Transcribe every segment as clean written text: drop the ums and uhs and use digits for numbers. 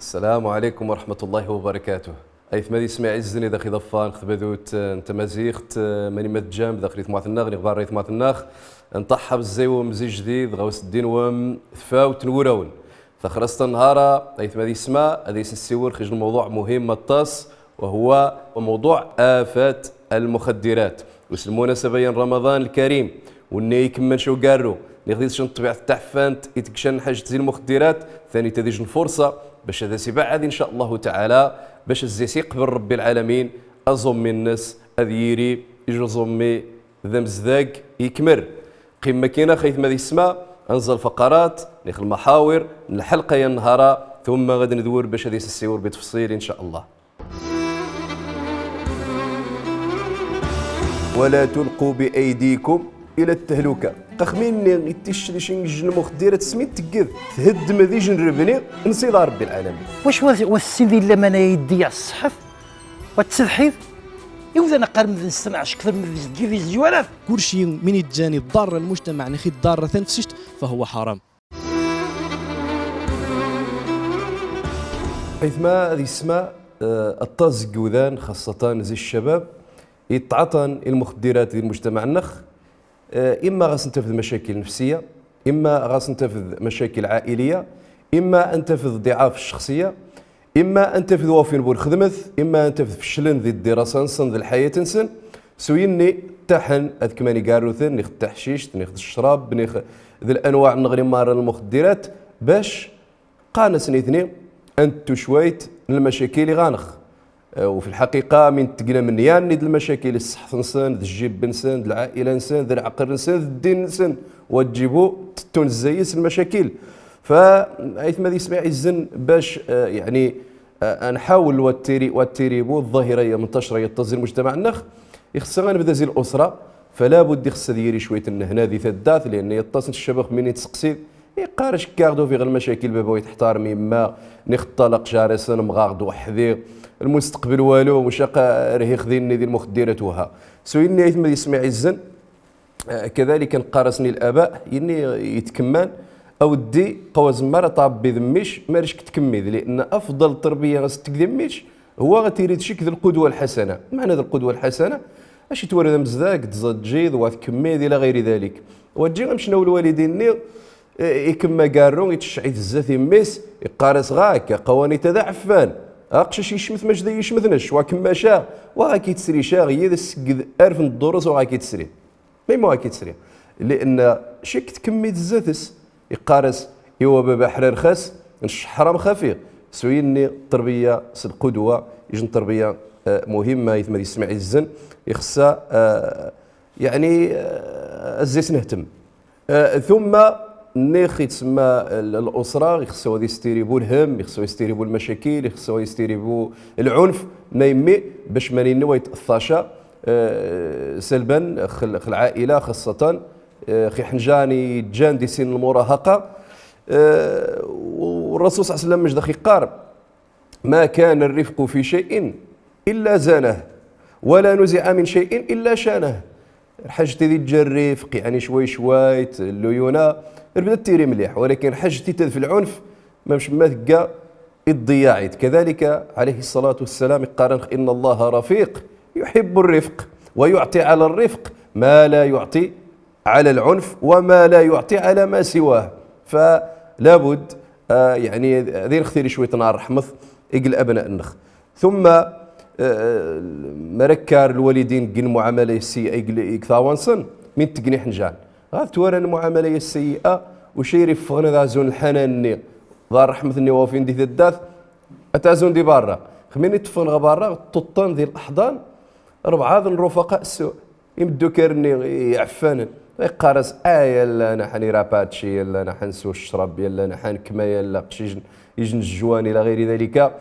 السلام عليكم ورحمة الله وبركاته. أيث مادي سمع عزني داخل ضفان خذبذوت انت مازيخت ماني متجام داخل ثمات الناغ غبار ثمات الناغ نطحب الزيو مزي جديد غوس الدين وم ثفاوت نورون فخرست النهار أيث مادي سمع هذه السيور خرج الموضوع مهم الطاس وهو موضوع آفات المخدرات وسالمناسبة رمضان الكريم والني يكمل شو قارو نغدي شنو طبيعة التعفانت يتكشن حاجة زي المخدرات ثاني تديج الفرصة باش هذا سي بعد ان شاء الله تعالى باش الزيسي قبل ربي العالمين ازوم من الناس اذيري يجزومي ذا مزداق يكمر قيمة كاينه خيث ما يسمى انزل فقرات نخل المحاور الحلقه يا النهار ثم غادي ندور باش هذه السيور بتفصيل ان شاء الله. ولا تلقوا بايديكم الى التهلكه قخمين يتشري شي نجن مخدرات سميت تقذ تهدم ذي جنربني نسيد ربي العالمين. واش والسيدي لما انا يدي على الصحف والتسلحيف يوزا انا قارن ما نستمعش اكثر من في الزوالات كل شيء من يتجاني ضار المجتمع نخي ضار ثانفسشت فهو حرام. حيثما هذه اسماء الطاز قوذان خاصة زي الشباب يتعاطن المخدرات في المجتمع النخ اما غاس نتفذ مشاكل نفسيه اما غاس نتفذ مشاكل عائليه اما انتفذ ضعاف الشخصيه اما انتفذ وافين بور خدمث اما انتفذ فشلن ذي الدراسه نسن ذي الحياه نسن سويني تحن اذ ماني قاروثن ناخذ التحشيش ناخذ الشراب ناخذ ذي الانواع نغري مار المخدرات باش قانس اثنين انتو شويت المشاكل اللي غانخ وفي الحقيقة من تقنا من يعني المشاكل الصحة نسان ذا الجيب نسان ذا العائلة نسان ذا العقل نسان ذا الدين نسان وتجيبوا تتون زيس المشاكل فايث ما يسمع الزن باش يعني نحاول والتيريبو الظاهرة منتشرة يتصل المجتمع النخ يخصنا نبدا زي الأسرة فلا بد يخص ديري شوية هنا ذي ثدات لأن يتصل الشباب من يتسقسي يقارش كاردو في غير المشاكل بابا يتحتار مما نختلق جارسن مغاغد وحذي المستقبل والو وشاق راه يخذيني ذي المخدرات وها سويني ايثما يسمع الزن كذلك نقارسني الاباء يني يتكمان او دي قواز مرة طاب بذميش مارش كتكميذ لان افضل تربيه غاس تكذميش هو غتيريد شك ذي القدوه الحسنه معنى ذي القدوه الحسنه اش تورد مزداق تزجيض وتكميذ الى غير ذلك وتجي غنمشيو الوالدين يكما قارون يتشعيث الزاث ميس يقارس غاك قواني تذعفان اقشش يشمث مجد يشمثنش وكما شاء وهاكي تسري شاغي اذا سقد ارف الدروس وهاكي تسري ما هاكي تسري لان شك تكمي الزاتس يقارس ايوا بابا حرار خاس حرام خفيف سويني التربيه القدوه يجن تربيه مهمه يثمر يسمع الزن يخصها يعني الزيت نهتم ثم نيخ يتسمى الاسره يخصو يستيريبو الهم يخصو يستيريبو المشاكل يخصو يستيريبو العنف ما يمي باش ما نوي يتاثاشا سلبا خل العائله خاصه خي حنجاني جان دي سن المراهقه والرسول صلى الله عليه وسلم مش دخي قارب ما كان الرفق في شيء الا زانه ولا نزع من شيء الا شانه حاجتي ذي الرفق يعني شوي شويت الليونه بدات تيري مليح ولكن حاجتي تدفع العنف ما مش ما تلقى الضياعيت كذلك عليه الصلاه والسلام قال ان الله رفيق يحب الرفق ويعطي على الرفق ما لا يعطي على العنف وما لا يعطي على ما سواه فلا بد يعني ذي نختير شويه نار رحمث يقل ابناء النخ ثم مركار الوالدين قل المعامله السيئه يكثاونسن من تقني حنجان غاد تورى المعامله السيئه وشيري فغنا ذا زون الحنان ظهر رحمه النوافين دي الداث اتازون دي برا خميني تفن برا تطن ذي الاحضان ربعه ذي الرفقاء السوء يمدو كرني يعفن يقارس يلا انا حني راباتشي يلا انا حنسو الشرب يلا انا حنكما يلا قشيج يجن الجوان الى غير ذلك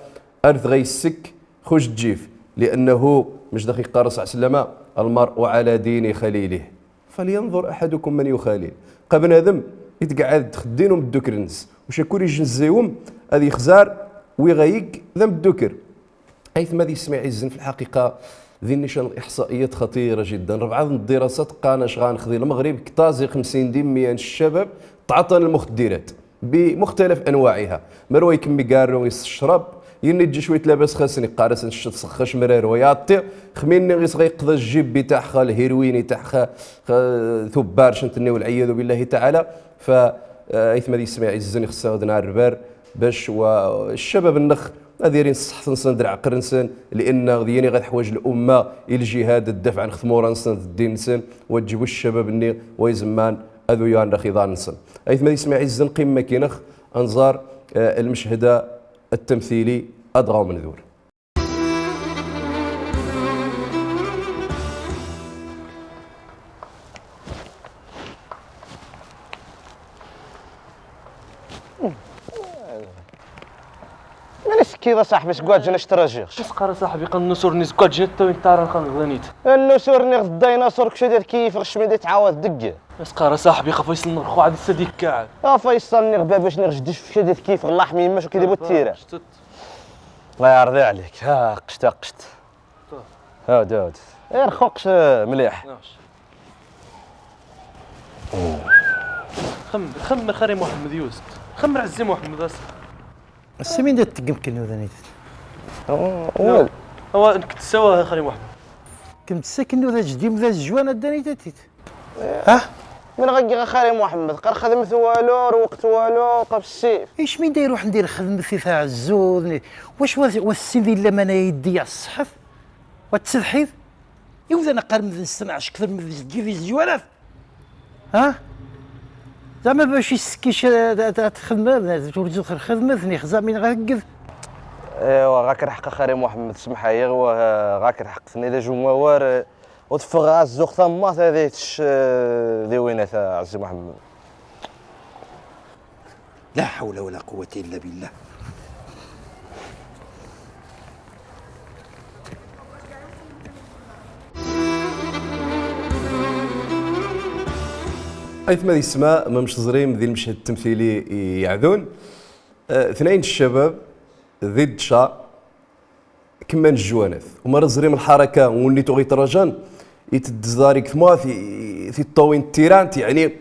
ارث غيسك خوش تجيف لانه مش دقيق قارص على المرء على دين خليله فلينظر احدكم من يخالل قبل هذم يتقعد تخدينهم الدكرنس وش يكون يجنزيهم هذه خزار ويغيق ذم الدكر حيث ما يسمع الزن في الحقيقه ذي النشان الاحصائيات خطيره جدا ربعه الدراسات قانا شغان خذي المغرب كتازي 50 ديميا الشباب تعاطى المخدرات بمختلف انواعها. مروي كمي قارو يشرب ينجي شويه لاباس خاصني قارس نشط سخش مرار ويعطي خميني غيس غيقضى الجيب بتاعها الهيرويني تاعها ثبار شنتني والعياذ بالله تعالى. ف ايثما دي يسمع عزني خصنا غدنا الربار باش والشباب النخ دايرين صح نسن درع قرنسن لان غديني غاد حوايج الامه الى الجهاد الدفع عن خمورا نسن الدين نسن وتجيبوا الشباب ني ويزمان اذو يان رخيضان نسن ايثما دي يسمع عزن قمه كينخ انظار المشهد التمثيلي أضغى منذور. من السكيضة صاحبي سكوات جنا اشتراجيغ تسقر صاحبي قنصور ني سكوات جنا تا وين طار نغنيت النسور ني غد الديناصور كشي ديال كيف غش مدي تعاود دقه تسقر صاحبي خا فيصل نرخو عاد السديك كاع فيصل ني غبا باش نرجدش في شديد كيف الله حمي يماش كيديروا التيره الله يرضي عليك ها قشت هاد غير خوقش مليح خمر خري محمد يوسف خمر عزي محمد اصلا السمين دات تقمكن وذنيت هو انك تسوى خري محمد كنت ساكن وذا جديم ذا الجوانه دانيتاتيت ها من غير خالي محمد قال خدمت والو روقت والو طاب السيف ايش مين داير روح ندير خدمتي تاع الزود واش والسيدي الا ما انا يدي على الصحف والتسلحيف يوذا انا قال نستمعش كثر من ديال الجوانات ها زعما باش يسكيش تخدم تورزو خدمتني خزامين غاكذ ايوا غاك رحق خالي محمد سمح لي غاك رحقتني اذا جو موار وتفغ الزوق ثما هذه ذي وينات عزي محمد لا حول ولا قوة إلا بالله. ايثما ذي السماء ما مش زريم ذي المشهد التمثيلي يعذون اثنين الشباب ضد شا كمان الجوانث وما رزريم الحركه وني توغي ترجان يتدزاريك ثما في الطوين التيرانت يعني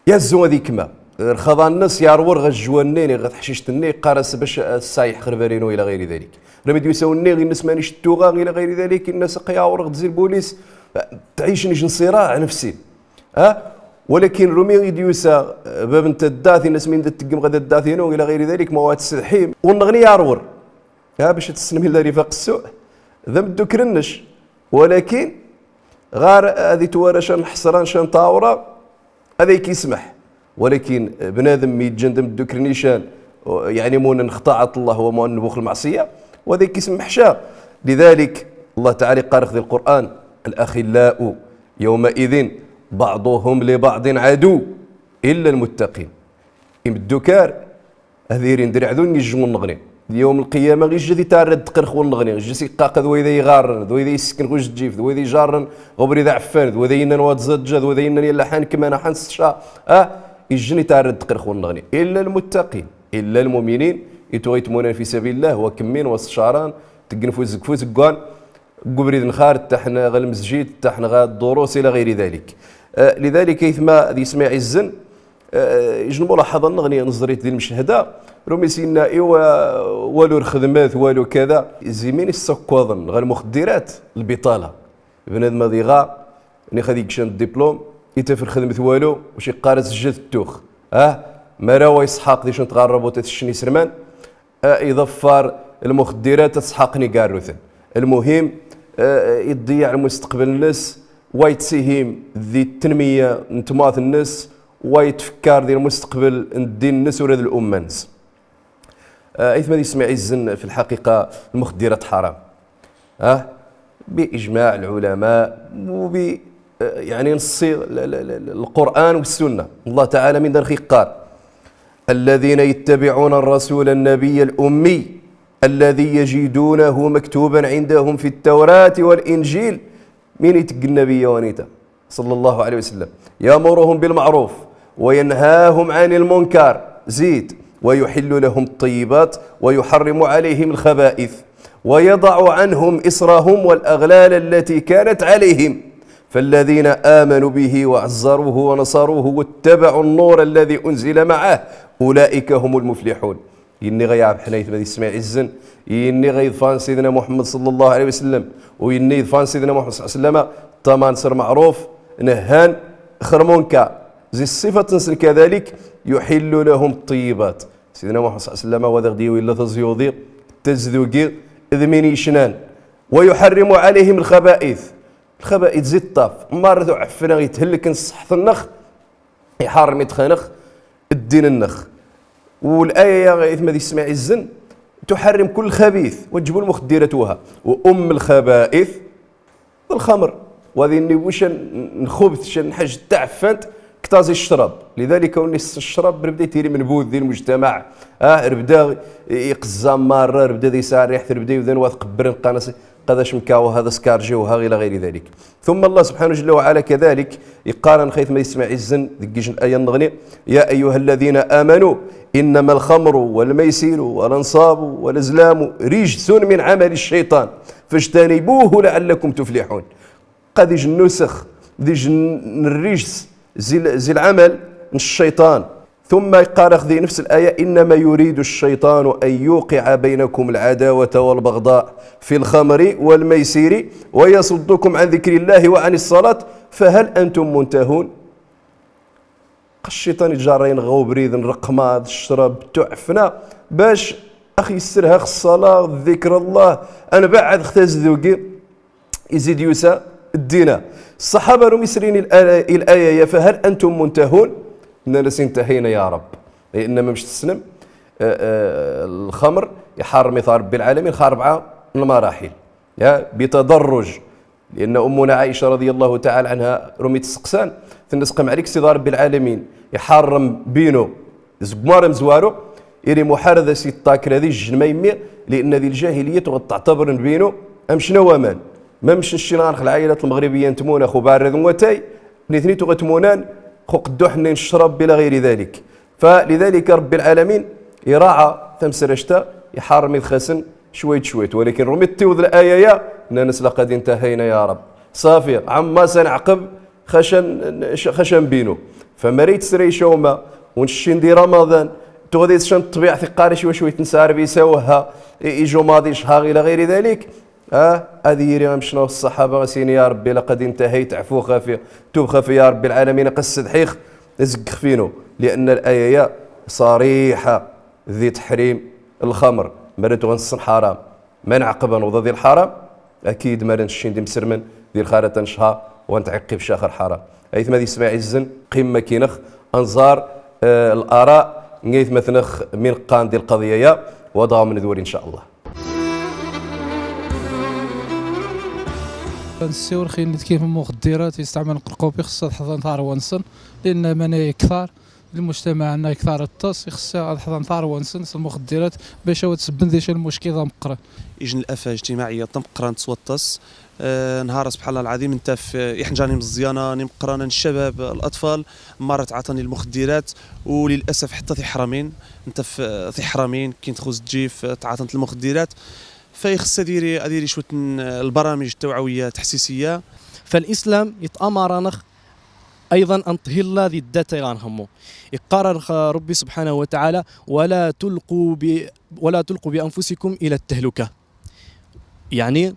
يهزوا هذيك ما رخضا الناس يارور غا الجوانين غا تحشيشت الني قارس باش السايح خربارينو الى غير ذلك رميدو يساو الني غير الناس مانيش التوغا الى غير ذلك الناس قياور غتزي البوليس تعيش نيش صراع نفسي ولكن رومي يديوسا باب انت الداثي الناس من تقم غدا الداثينو الى غير ذلك مواد السلحيم والنغني يارور باش تسلمي لا رفاق السوء ذم دكرنش ولكن غار هذه توارشان حصران شان طاوره هذا كيسمح ولكن بنادم يتجندم الدكرنيشان يعني مون نخطعت الله ومون نبوخ المعصيه وهذا كيسمح شا لذلك الله تعالى قال في القران الاخلاء يومئذ بعضهم لبعض عدو الا المتقين الدكار هذيرين درعذون يجمون نغني يوم القيامه غير جدي تارد تقرخ ونغني جسي قاق ذو اذا يغارن ذو اذا يسكن غوج الجيف ذو اذا يجارن غبر اذا عفان ذو اذا ينن واد زجا ذو اذا ينن يلا حان كما انا حان شا يجني تارد تقرخ ونغني الا المتقين الا المؤمنين يتويتمون في سبيل الله وكمين وصشاران تقنفوا زكفوا زكوان قبر اذا نخار تحنا غا المسجد تحنا غا الدروس الى غير ذلك لذلك كيفما ذي يسمع الزن يجنبوا لاحظا نغني نظريت ذي المشهده رومي سينا ايوا والو الخدمات والو كذا زيمين السكوضن غير المخدرات البطاله بنادم هذي غا ني خديك شان الدبلوم يتفر خدمه والو واش يقارس جات التوخ ما راهو يسحاق دي شنو تغربوا تشني سرمان يظفر المخدرات تسحقني كاروثن المهم يضيع المستقبل الناس ويتسهم ذي التنميه نتماث الناس ويتفكر ديال المستقبل الدين الناس ولا الامه الناس ايثما يسمع الزن في الحقيقه المخدرات حرام باجماع العلماء وب يعني نص القران والسنه الله تعالى من دار قال الذين يتبعون الرسول النبي الامي الذي يجدونه مكتوبا عندهم في التوراه والانجيل من يتقى النبي ونيتا صلى الله عليه وسلم يامرهم بالمعروف وينهاهم عن المنكر زيد ويحل لهم الطيبات ويحرم عليهم الخبائث ويضع عنهم إصرهم والأغلال التي كانت عليهم فالذين آمنوا به وعزروه ونصروه واتبعوا النور الذي أنزل معه أولئك هم المفلحون. يني غياب حنيت ما يسمع عزن، يني غيظفان سيدنا محمد صلى الله عليه وسلم، ويني يظفان سيدنا محمد صلى الله عليه وسلم طمان سر معروف نهان خرمونكا زي الصفة تنسل كذلك يحل لهم الطيبات. سيدنا محمد صلى الله عليه وسلم وذا غدي ولا تزيوضي تزذوقي ذميني شنان، ويحرم عليهم الخبائث. الخبائث زي الطاف مرة عفنا يتهلك نصحط النخ يحرم يتخنخ الدين النخ. والآية يا غيث ما يسمع الزن تحرم كل خبيث وتجيب المخدراتها، وأم الخبائث الخمر. وهذه اللي واش نخبث نحج تعفنت كتازي الشراب. لذلك ونس الشراب بدا يتيري منبوذ ذي المجتمع، بدا يقزام ماره، بدا يسار ريحه، بدا يذن واثق برن قناص قداش مكاو هذا سكارجي وها الى غير ذلك. ثم الله سبحانه جل وعلا كذلك يقارن خيث ما يسمع الزن ذكيش الايه النغني: يا ايها الذين امنوا انما الخمر والميسر والانصاب والازلام رجس من عمل الشيطان فاجتنبوه لعلكم تفلحون. قد يجي النسخ يجي الرجس زي العمل من الشيطان. ثم قال في نفس الآية: إنما يريد الشيطان أن يوقع بينكم العداوة والبغضاء في الخمر والميسر ويصدكم عن ذكر الله وعن الصلاة فهل أنتم منتهون. الشيطان يجرين غو بريد رقمات الشرب تعفنا باش أخي يسرها الصلاة ذكر الله. أنا بعد اختاز ذوقي يزيد يوسى الدين. الصحابة راهم يسرين الآية فهل أنتم منتهون. إننا انتهينا يا رب، إنما مش تسلم. الخمر يحرم يثار رب العالمين 4 المراحل بتدرج. لأن أمنا عائشة رضي الله تعالى عنها رمي تسقسان تنسقم عليك سيدي رب العالمين يحرم بينو زقمار مزوارو إلي محارذة سي الطاكرة ذي الجنميمي، لأن ذي الجاهلية تعتبر بينو أمشنا ومان ما مش الشينان العائلات المغربية نتمون أخو بارد وتاي نثنيتو غتمونان خو قدو حنا نشرب بلا غير ذلك. فلذلك رب العالمين يراعى ثمسر اشتا يحرم يدخسن شويت شويت. ولكن رميت وذ الآية يا ناس لقد انتهينا يا رب صافي عما سنعقب خشن بينو. فمريت سري شوما ونشين دي رمضان تغدي شن الطبيعة في قاري شوي تنسار بيساوها يجو ماضي شهر إلى غير ذلك. هذه يري مشنا الصحابه غسيني يا ربي لقد انتهيت عفو خافي توب خافي يا رب العالمين قصد حيخ زق خفينو. لان الايه صريحه ذي تحريم الخمر مرت غنصن حرام منع قبل وضد الحرام اكيد مرن الشين دي مسرمن ذي الخارة نشها ونتعقب شاخر حرام. ايث ما يسمع الزن قمه كينخ انظار الاراء نيث مثنخ من قان دي القضيه وضع من ذور ان شاء الله. السيور خيل كيف المخدرات يستعمل القرقوبي خصها تحضن ثار ونسن لان منايا كثار المجتمع عندنا كثار الطاس خصها تحضن ثار ونسن المخدرات باش تسبن ذيش المشكله مقرا يجن الافه اجتماعيه مقرا نتوطس نهار سبحان الله العظيم انت في يحنجاني مزيانه مقرانا الشباب الاطفال مرات عطاني المخدرات وللاسف حتى في حرمين انت في حرمين كي تخوز تجيف تعاطنت المخدرات فيخص ديري شويه البرامج التوعويه التحسيسيه. فالاسلام يتامر نخ ايضا ان تهلا ذي الذات غنهمو يقرر ربي سبحانه وتعالى ولا تلقوا بانفسكم الى التهلكه. يعني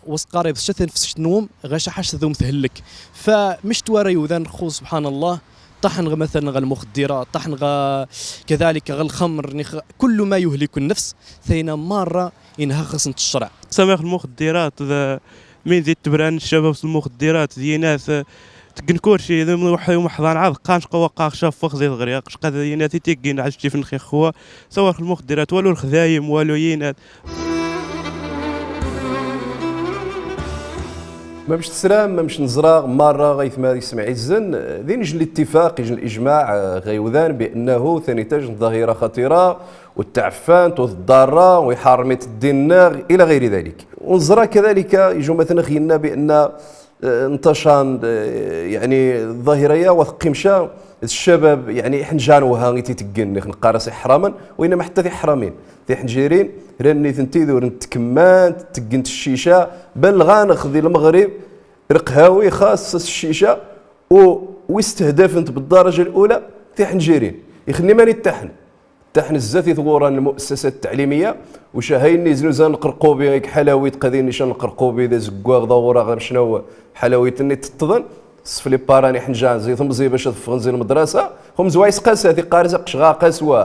وسقارب شثن في النوم غاش حش ذوم تهلك. فمش تواري وذن خو سبحان الله طحن مثلا المخدرات طحن كذلك الخمر كل ما يهلك النفس ثينا مره إنها خصنت الشرع. سماح المخدرات مين زيد تبران الشباب المخدرات ذي ناس تكنكور شي يوم حضان عاد قانش قوا قاق شاف فخ زي الغريق قد ينات تيكين عشتي في الخي خوا سواء المخدرات والو الخذايم والو ينات ما مش تسلام ما مش نزرا مره غيث ما يسمع الزن ذي نجي الاتفاق يجي الاجماع غيوذان بانه ثاني تجن ظاهره خطيره والتعفانت والضاره ويحرمت الدينار الى غير ذلك. ونزرا كذلك يجوا مثلا خينا بان انتشان يعني الظاهريه وثقمشا الشباب يعني حنجانوها غي تيتقن نقارس حراما وانما حتى في حرامين في حنجيرين راني ثنتي ذور نتكمان تقنت الشيشه بل غانخ ذي المغرب رقهاوي خاص الشيشه واستهدفت بالدرجه الاولى تحنجيرين يخلي ماني التحن الزاتي ثغوران المؤسسات التعليميه وشاهين نزلوا زان القرقوبي حلاويت قادين نشان القرقوبي ذا زكواغ ضوره غير شنو حلاويت اني تتظن صف لي باراني حنجان زي ثم زي باش تفغنزي المدرسه هم زوايس قاس هذه قارزه قشغا قاسوا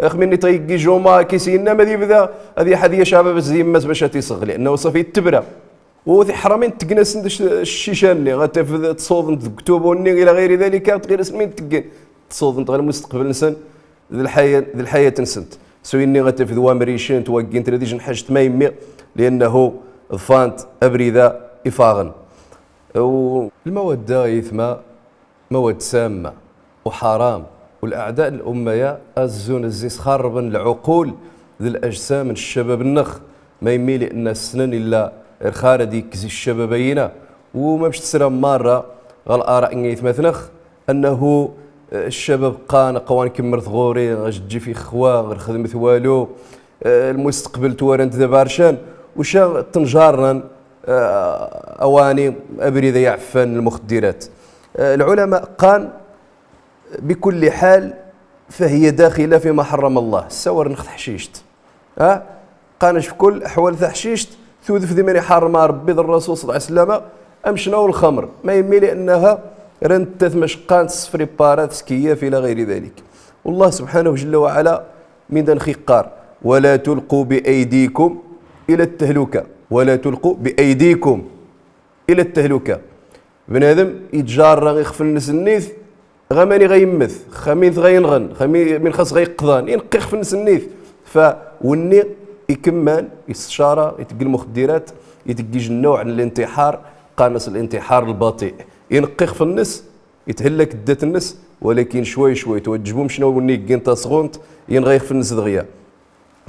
اخ مني تيجي جوما كيسينا ما بدا هذه حديه شباب زي ما باش تيصغ لانه صافي التبره وذي حرامين تقناس الشيشاني غتفذ تصوض كتبوني الى غير ذلك غير اسمين تقن تصوض غير المستقبل نسن ذي الحياه نسنت سويني غتفذ وامريشين توقين تريديش نحاجت ما يمي لانه ضفانت ابريده افاغن والمواد يثمى مواد سامه وحرام والاعداء الاميه ازون الزيس خربا العقول ذي الاجسام من الشباب النخ ما يمي لان السنن الا الخارة ديك زي الشبابينا وما باش تسرى مره غالاراء نيث مثنخ انه الشباب قان قوان كمر ثغوري غاش تجي في خوا غير خدمة والو المستقبل توارنت ذا بارشان وشا تنجارنا اواني ابريده يعفن المخدرات العلماء قان بكل حال فهي داخله فيما حرم الله سور نخ حشيشت قانش في كل احوال تحشيشت ثوذف ذي من حرم ربي الرسول صلى الله عليه وسلم امشنا الخمر ما يمي لانها رنت مشقان صفري بارات سكياف الى غير ذلك والله سبحانه جل وعلا من دان خيقار ولا تلقوا بايديكم الى التهلكه ولا تلقوا بايديكم الى التهلكه بنادم يتجار يخفل الناس النيث غماني غيمث خميث غينغن من خاص غيقضان ينقي يخفل الناس النيث فوني يكمان يستشارة يتقي المخدرات يتقي جنوع عن الانتحار قانص الانتحار البطيء ينقي في النس يتهلك دات النس ولكن شوي شوي توجبهم شنو وني كين صغونت ينغيخ في النس دغيا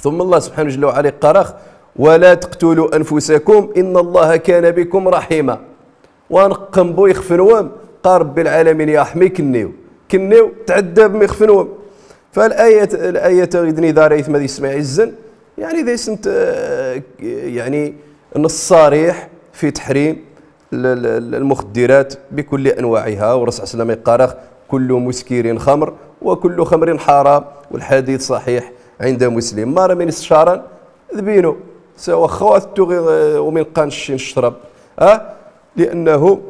ثم الله سبحانه جل وعلا قرخ ولا تقتلوا انفسكم ان الله كان بكم رحيما ونقم بو يخفنوهم قارب بالعالمين يحمي كنيو تعدى بمخفنوهم فالايه غيدني دار يثما يسمع الزن يعني إذا سنت يعني نص صريح في تحريم المخدرات بكل أنواعها والرسول صلى الله عليه وسلم يقال كل مسكر خمر وكل خمر حرام والحديث صحيح عند مسلم ما من استشارا ذبينو سواء خوات ومن قانش نشرب لأنه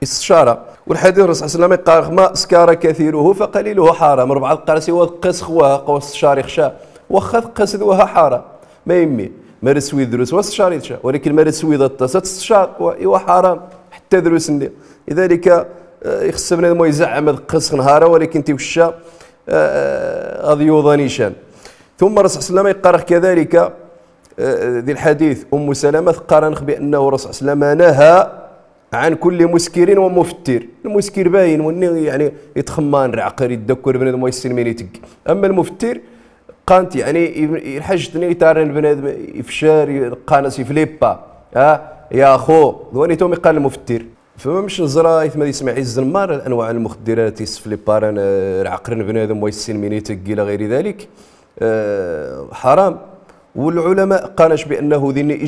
استشارة والحديث الرسول صلى الله عليه وسلم قال ما اسكر كثيره فقليله حرام ربع القرسي والقس خواه قوس الشارخ شاء واخا قصد وها حرام ما يمي ما رسوي دروس واستشاري تشا ولكن ما رسوي ضطس تستشار ايوا حرام حتى دروس ندير لذلك يخص بنادم ما يزعم القص نهاره ولكن تيوشا غادي يوضى نيشان ثم الرسول صلى الله عليه وسلم يقرأ كذلك ذي الحديث ام سلمة قرأ بانه الرسول صلى الله عليه وسلم نهى عن كل مسكر ومفتر المسكر باين وني يعني يتخمان رعقر يتذكر بنادم ويسلمين يتق اما المفتر قانت يعني الحاجتني يتارن بنادم يفشار قانس يفليبا يا اخو ذوني تومي قال المفتر فما مش نزرا يثما يسمع الزنمار انواع المخدرات يسفليبارن رعقرن بنادم ويسلمين يتق الى غير ذلك حرام والعلماء قالش بانه ذي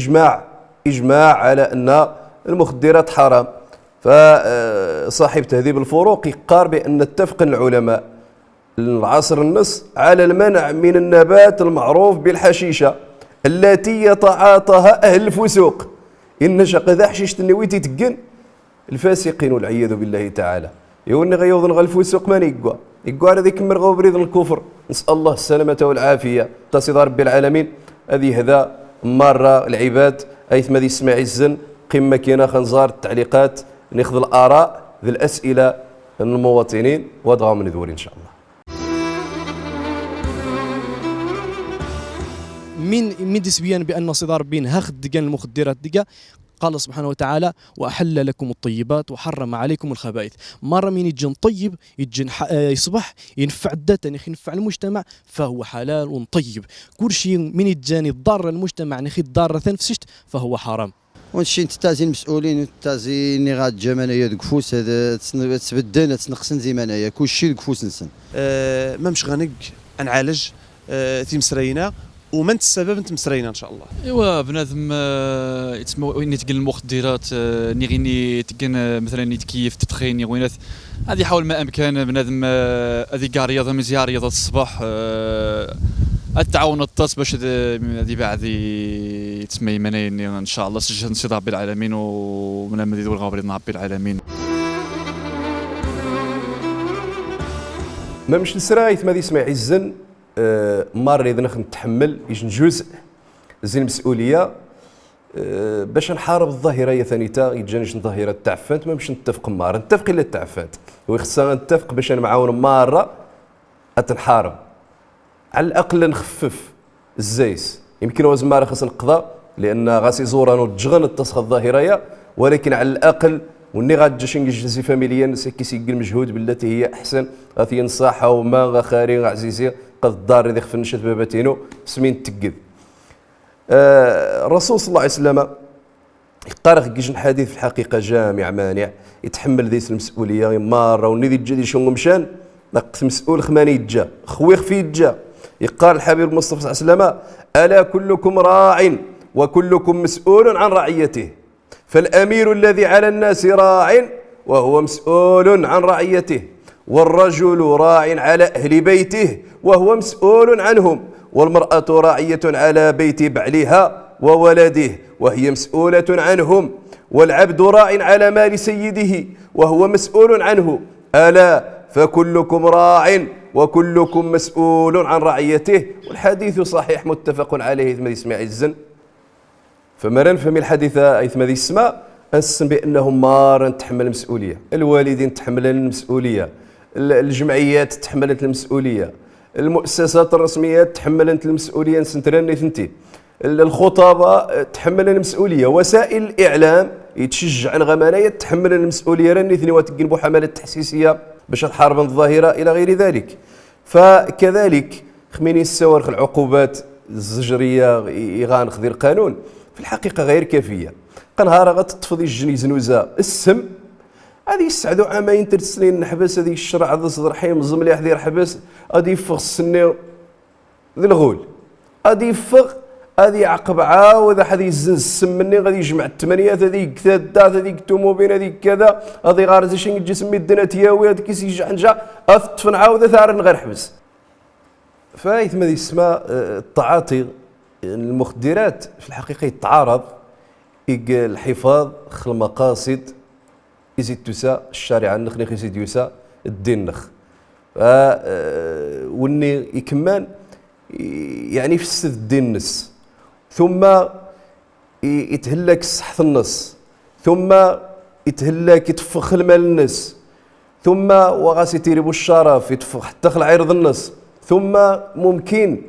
اجماع على ان المخدرات حرام فصاحب تهذيب الفروق يقار بان اتفق العلماء العصر النص على المنع من النبات المعروف بالحشيشه التي يتعاطاها اهل الفسوق ان شق ذا حشيشه النويتي تقن الفاسقين والعياذ بالله تعالى يوني غيوضن غا الفسوق من يقوا هذا يكمر غو بريد الكفر نسال الله السلامه والعافيه تصيد رب العالمين هذه هذا مره العباد ايثما ذي يسمع الزن قمه كينا خنزار التعليقات ناخذ الاراء ذي الاسئله من المواطنين وادغاو من ذوري ان شاء الله من ديسبيان بان صدار بين هاخد دقان المخدرات دقا قال سبحانه وتعالى واحل لكم الطيبات وحرم عليكم الخبائث مره من يجن طيب يجن يصبح ينفع الذات ينفع المجتمع فهو حلال طيب كل شيء من يجاني ضار المجتمع نخي ضار ثنفسشت فهو حرام ونشي تازي المسؤولين تازي ني غاد جمانيا دكفوس هذا تبدل تنقسن زي منايا كلشي دكفوس نسن ما مش غنق نعالج تيمسرينا ومن السبب انت مسرينا ان شاء الله. ايوا بنادم يتسمى وين يتقن المخدرات ني غيني تقن مثلا يتكيف تدخين وينات هذه يحاول ما امكن بنادم هذه كاع رياضه مزيان رياضه الصباح التعاون الطاس باش هذه بعد يتسمى يمنين ان شاء الله سجل نسيط ربي العالمين ومن مديد والغابرين ربي العالمين. ما مش نسرايت ما دي سمع عزن مار اذا نتحمل يجن جزء زين المسؤوليه باش نحارب الظاهره ثانيتا يتجانيش الظاهره التعفانت ما مش نتفق مار نتفق الا التعفانت وخصنا نتفق باش نعاون ماره اتنحارب على الاقل نخفف الزايس يمكن واز ماره خاص نقضى لان غاسي زوران وتجغن التصخ الظاهره ولكن على الاقل وني غاتجي نجلسي فاميليا كيسيق المجهود بالتي هي احسن غاتي نصاحه وما غا خاري غا عزيزي قد الدار اللي خفن نشات باباتينو سمين تقد الرسول صلى الله عليه وسلم يقارخ كيجن الحديث في الحقيقه جامع مانع يتحمل ذي المسؤوليه ماره وني ذي جدي شنو مشان نقص مسؤول خماني يتجا خويخ في يتجا يقال الحبيب المصطفى صلى الله عليه وسلم الا كلكم راع وكلكم مسؤول عن رعيته فالامير الذي على الناس راع وهو مسؤول عن رعيته والرجل راع على اهل بيته وهو مسؤول عنهم والمراه راعيه على بيت بعلها وولده وهي مسؤوله عنهم والعبد راع على مال سيده وهو مسؤول عنه الا فكلكم راع وكلكم مسؤول عن رعيته والحديث صحيح متفق عليه ثم يسمع الزن فما نفهم الحديث ايث ما يسمع اسم بانهم مار تحمل المسؤوليه الوالدين تحمل المسؤوليه الجمعيات تحملت المسؤوليه المؤسسات الرسميات تحملت المسؤوليه نسنتراني ثنتي الخطباء تحمل المسؤوليه وسائل الاعلام يتشجع الغمانيه تحمل المسؤوليه راني ثني وتقلبوا حملات تحسيسيه باش تحارب الظاهره الى غير ذلك فكذلك خميني السوارخ العقوبات الزجريه يغانخ ذي القانون في الحقيقه غير كافيه قنهار غتطفض الجني زنوزه السم هذه يسعدوا عامين 3 سنين نحبس هذه الشرع ذا صدر حيم زمليح ذي حبس غادي يفغ السني ذي الغول غادي يفغ غادي يعقب عاود هذه يزن السم مني غادي يجمع الثمانيات هذه كذا هذه توموبين هذه كذا غادي غارز شي جسم يدنا تياوي هذا كيس يجعنجا اطفن عاود ثار غير حبس فايث ما يسمى التعاطي المخدرات في الحقيقه يتعارض الحفاظ خل المقاصد يزيد تسا الشارع النخ يزيد يسا الدين نخ وني يكمان يعني في الدين النس ثم يتهلك صحة النص ثم يتهلك يتفخ المال الناس ثم وغاسي تيربو الشرف يتفخ حتى خل عرض النص ثم ممكن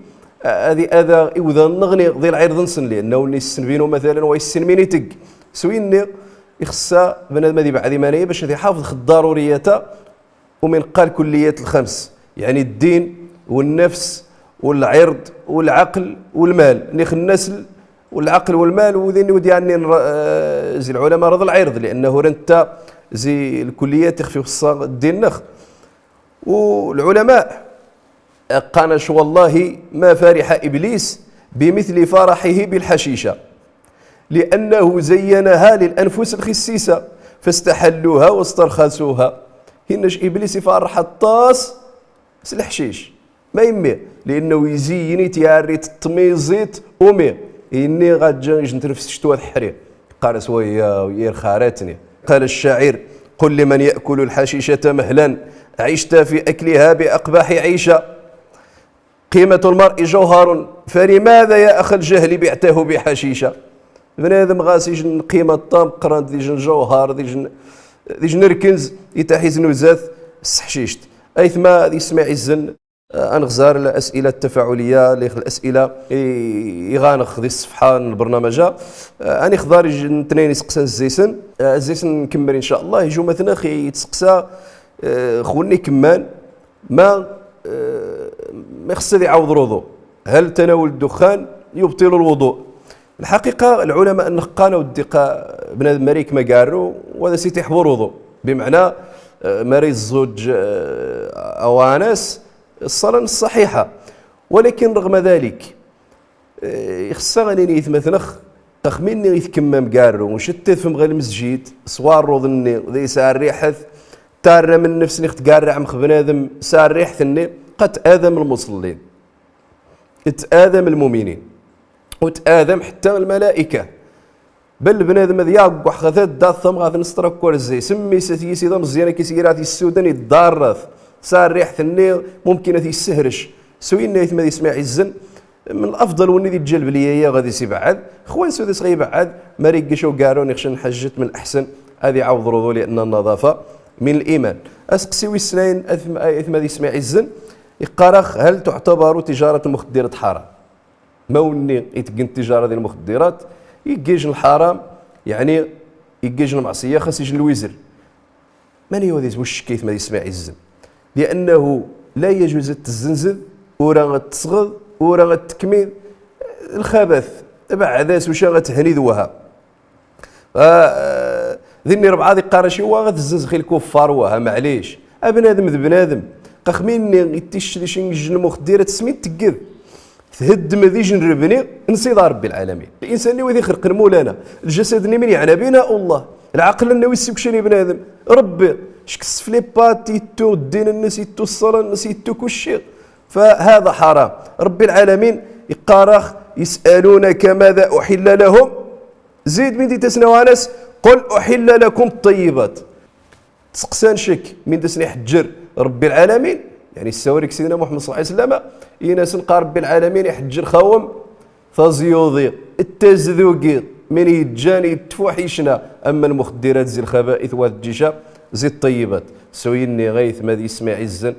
هذه اذا اذا نغني ذي العرض نسن لانه السنبينو مثلا ويسن يتق سويني يخصها بنادم هذه بعد مانيه باش يحافظ الضروريات ومن قال كليات الخمس يعني الدين والنفس والعرض والعقل والمال نيخ النسل والعقل والمال وذين ودي يعني زي العلماء رضى العرض لانه انت زي الكليات يخفي خصها الدين نخ والعلماء قانش والله ما فرح ابليس بمثل فرحه بالحشيشه لانه زينها للانفس الخسيسه فاستحلوها واسترخصوها هناش ابليس يفرح الطاس الحشيش ما يمي لانه يزيني تياريت التميزيت امي اني غاد نتنفس شتوى الحرير قال سويا وير خارتني قال الشاعر قل لمن ياكل الحشيشه مهلا عشت في اكلها باقباح عيشه قيمه المرء جوهر فلماذا يا اخ الجهل بعته بحشيشه بنادم غاس يجن قيمه طام قرانت يجن جوهر يجن ركنز يتحيز نوزات السحشيشت ايثما يسمع الزن انغزار الاسئله التفاعليه الاسئله يغانخ ذي الصفحه البرنامج اني خضار اثنين يسقسا الزيسن نكمل ان شاء الله يجوا مثلا يتسقسا خوني كمان ما خص يعوض الوضوء هل تناول الدخان يبطل الوضوء الحقيقه العلماء النقانه والدقه بنادم مريك ما قالوا وهذا سيتي يحضر وضوء بمعنى مريض الزوج اوانس الصلاة الصحيحة ولكن رغم ذلك يخصها غادي يتمثنخ تخميني يتكمم كارو وشتت فم غير المسجد صوار روضني ذي سار ريحث تار من نفس نخت قارع مخ بنادم سار ريحثني قد آدم المصلين اتآدم المؤمنين وتآدم حتى الملائكة بل بنادم ذي يقع خذات داثم غاث نسترك ورزي سمي ستي سيدا مزيانة كيسيرات السوداني الدارث سار ريحثني ممكن ذي السهرش سوينا يثم ذي يسمع الزن من الافضل وني ذي الجلب ليا غادي يسي بعد خوان سودي صغير بعد ما ريقشوا قارون يخشن حجت من الاحسن هذه عوض رضو لان النظافه من الايمان اسقسيوي السنين اثم ذي يسمع الزن يقارخ هل تعتبر تجاره المخدرات حرام؟ ما وني يتقن تجاره ذي المخدرات يجيج الحرام يعني يجيج المعصيه خاص يجي الوزر من هو ذي وش كيف ما يسمع الزن لانه لا يجوز التزنزل ورا التصغض ورا التكميل الخبث تبع عداس وشا غتهني ذوها ذني ربعه ذي قارشي واغد الزنزخي الكفار وها معليش بنادم ذ بنادم قخميني يتشري شي نجن المخدرات سميت تقذ تهدم ذي جنربني نصيد ربي العالمين الانسان اللي يخرق مولانا الجسد من يعنى بنا الله العقل انه يسيك شني بنادم ربي شكس فليبات يتو الدين الناس يتو الصلاه الناس يتو كل شيء فهذا حرام ربي العالمين يقارخ يسألونك ماذا أحل لهم زيد من دي تسنى ناس قل أحل لكم الطيبات تسقسان شك من تسنى حجر ربي العالمين يعني السوريك سيدنا محمد صلى الله عليه وسلم يناس نقى ربي العالمين يحجر خوم فزيوضي التزذوقي من يتجاني يتفوحيشنا أما المخدرات زي الخبائث والجيشة زي الطيبات سويني غيث ماذا يسمع عزا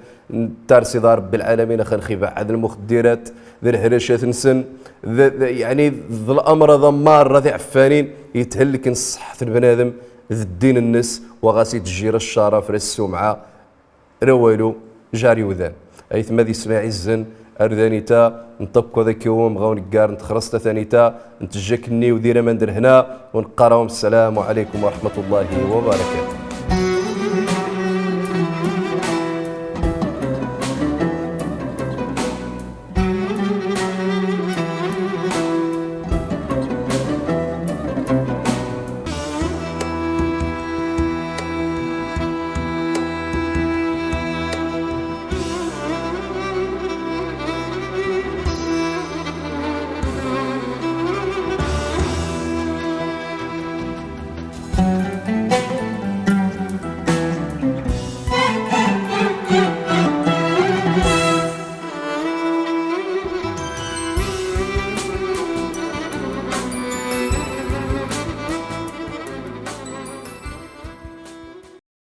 تارسي دار رب العالمين خل خيبة عاد المخدرات ذي الهرشات نسن يعني ذي الامر ضمار ذي عفانين يتهلك صحة البنادم ذي الدين النس وغاسي تجير الشرف للسمعة روالو جاري وذان ايث ماذا يسمع عزا اردانيتا نطبقوا ذاك يوم غاون كار نتخرصت ثانيتا نتجاكني ودينا مندر هنا ونقراهم السلام عليكم ورحمة الله وبركاته.